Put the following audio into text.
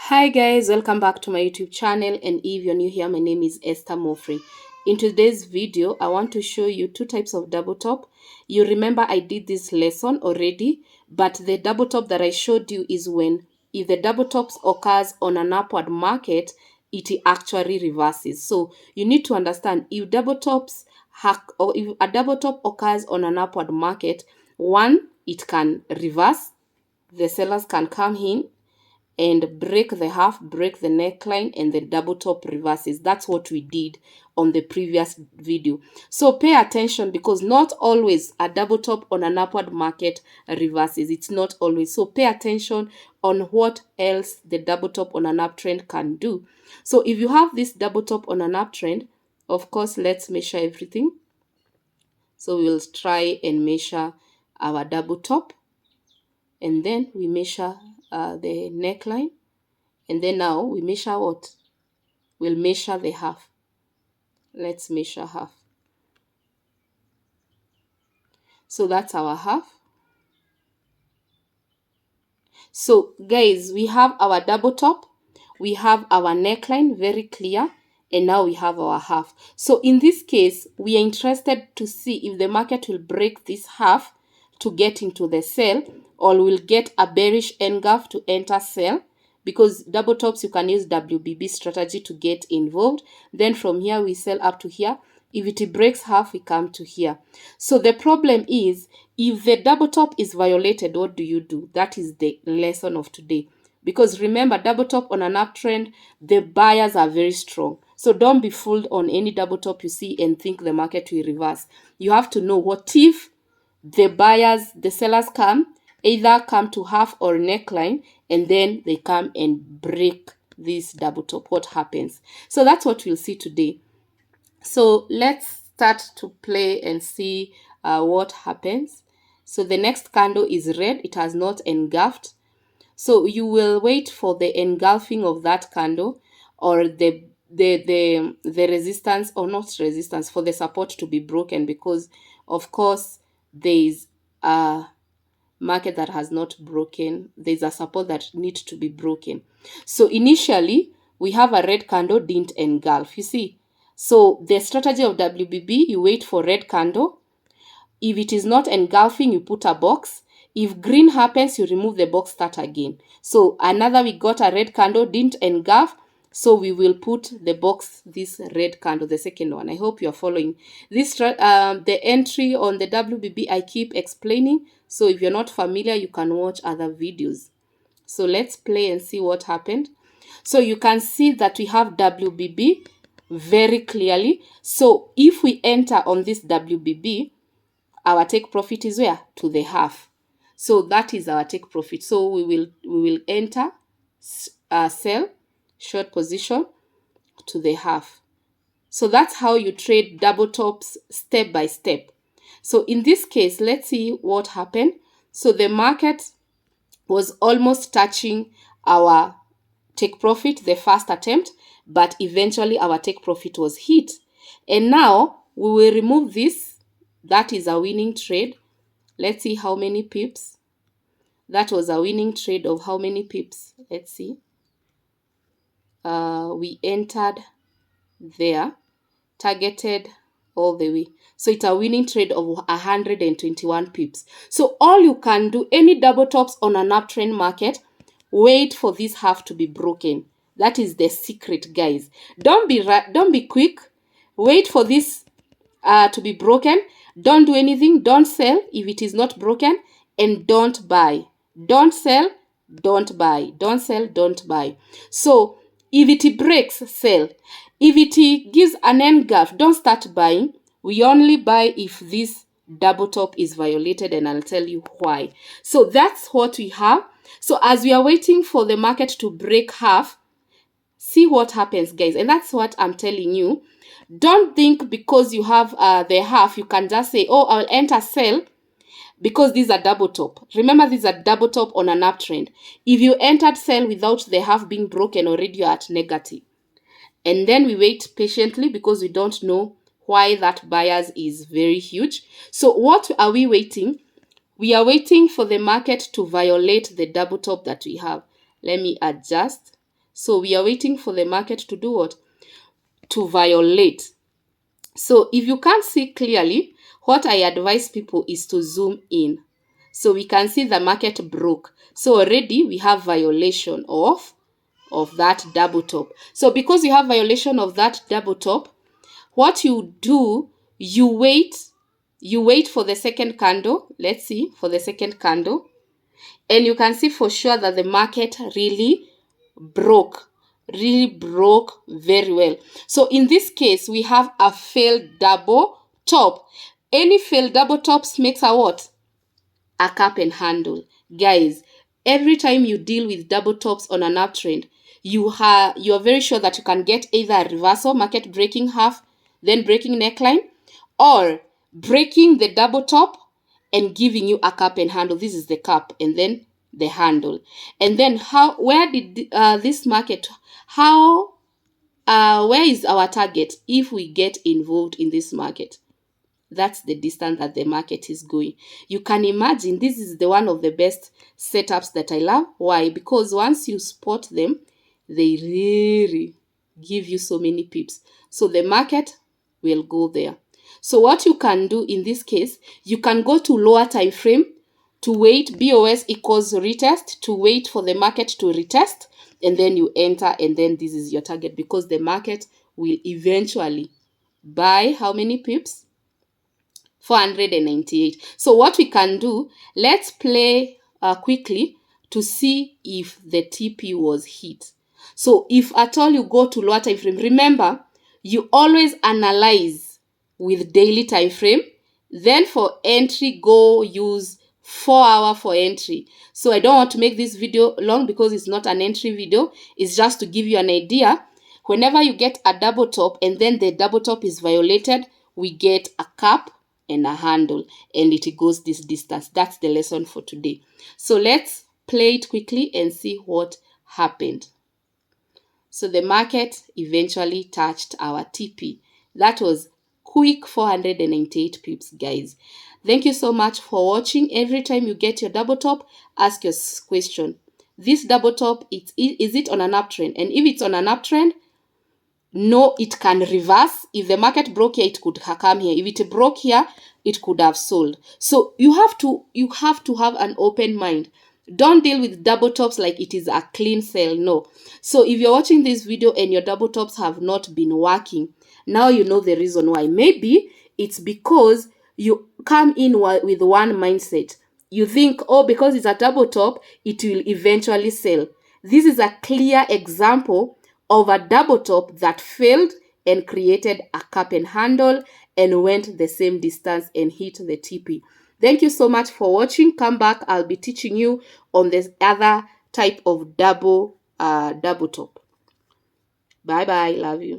Hi guys, welcome back to my YouTube channel, and if you're new here, my name is Esther Mofrey. In today's video, I want to show you two types of double top. You remember I did this lesson already, but the double top that I showed you is when if the double tops occurs on an upward market, it actually reverses. So you need to understand if double tops or if a double top occurs on an upward market, one, it can reverse. The sellers can come in and break the half, break the neckline, and the double top reverses. That's what we did on the previous video. So pay attention, because not always a double top on an upward market reverses. It's not always. So pay attention on what else the double top on an uptrend can do. So if you have this double top on an uptrend, of course, let's measure everything. So we'll try and measure our double top, and then we measure the neckline. And then now we measure what? We'll measure the half. Let's measure half. So that's our half. So guys, we have our double top, we have our neckline, very clear, and now we have our half. So in this case, we are interested to see if the market will break this half to get into the sell, or will get a bearish engulf to enter sell. Because double tops, you can use WBB strategy to get involved. Then from here, we sell up to here. If it breaks half, we come to here. So the problem is, if the double top is violated, what do? That is the lesson of today. Because remember, double top on an uptrend, the buyers are very strong. So don't be fooled on any double top you see and think the market will reverse. You have to know, what if the sellers either come to half or neckline, and then they come and break this double top? What happens? So that's what we'll see today. So let's start to play and see what happens. So the next candle is red. It has not engulfed. So you will wait for the engulfing of that candle, or the resistance, or not resistance, for the support to be broken, because of course there is a market that has not broken. There's a support that needs to be broken. So initially we have a red candle didn't engulf, you see. So the strategy of WBB, you wait for red candle. If it is not engulfing, you put a box. If green happens, you remove the box, start again. So we got a red candle, didn't engulf. So we will put the box, this red candle, the second one. I hope you're following. The entry on the WBB, I keep explaining. So if you're not familiar, you can watch other videos. So let's play and see what happened. So you can see that we have WBB very clearly. So if we enter on this WBB, our take profit is where? To the half. So that is our take profit. So we will enter sell short position to the half. So that's how you trade double tops step by step. So in this case, let's see what happened. So the market was almost touching our take profit, the first attempt, but eventually our take profit was hit. And now we will remove this. That is a winning trade. Let's see how many pips. That was a winning trade of how many pips? Let's see. We entered there, targeted all the way. So it's a winning trade of 121 pips. So all you can do, any double tops on an uptrend market, wait for this half to be broken. That is the secret, guys. Don't be quick. Wait for this to be broken. Don't do anything. Don't sell if it is not broken, and don't buy. Don't sell, don't buy. Don't sell, don't buy. So if it breaks, sell. If it gives an engulf, don't start buying. We only buy if this double top is violated, and I'll tell you why. So that's what we have. So as we are waiting for the market to break half, see what happens, guys. And that's what I'm telling you. Don't think because you have the half, you can just say, oh, I'll enter sell because these are double top. Remember, these are double top on an uptrend. If you entered sell without the half being broken, already you're at negative. And then we wait patiently because we don't know why that buyers is very huge. So what are we waiting? We are waiting for the market to violate the double top that we have. Let me adjust. So we are waiting for the market to do what? To violate. So if you can't see clearly, what I advise people is to zoom in. So we can see the market broke. So already we have violation of that double top. So because you have violation of that double top, what you do, you wait for the second candle. Let's see for the second candle. And you can see for sure that the market really broke very well. So in this case, we have a failed double top. Any failed double tops makes a what? A cup and handle. Guys, every time you deal with double tops on an uptrend, you are very sure that you can get either a reversal, market breaking half, then breaking neckline, or breaking the double top and giving you a cup and handle. This is the cup and then the handle. And then where did this market, where is our target if we get involved in this market? That's the distance that the market is going. You can imagine this is one of the best setups that I love. Why? Because once you spot them, they really give you so many pips. So the market will go there. So what you can do in this case, you can go to lower time frame to wait, BOS equals retest, to wait for the market to retest, and then you enter, and then this is your target, because the market will eventually buy how many pips? 498. So what we can do, let's play quickly to see if the TP was hit. So if at all you go to lower time frame, remember, you always analyze with daily time frame. Then for entry, go use 4 hour for entry. So I don't want to make this video long because it's not an entry video. It's just to give you an idea. Whenever you get a double top and then the double top is violated, we get a cup and a handle, and it goes this distance. That's the lesson for today. So let's play it quickly and see what happened. So the market eventually touched our TP. That was quick 498 pips, guys. Thank you so much for watching. Every time you get your double top, ask your question. This double top, is it on an uptrend? And if it's on an uptrend, no, it can reverse. If the market broke here, it could come here. If it broke here, it could have sold. So you have to have an open mind. Don't deal with double tops like it is a clean sell. No. So if you're watching this video and your double tops have not been working, now you know the reason why. Maybe it's because you come in with one mindset. You think, oh, because it's a double top, it will eventually sell. This is a clear example of a double top that failed and created a cup and handle and went the same distance and hit the TP. Thank you so much for watching. Come back. I'll be teaching you on this other type of double top. Bye bye. Love you.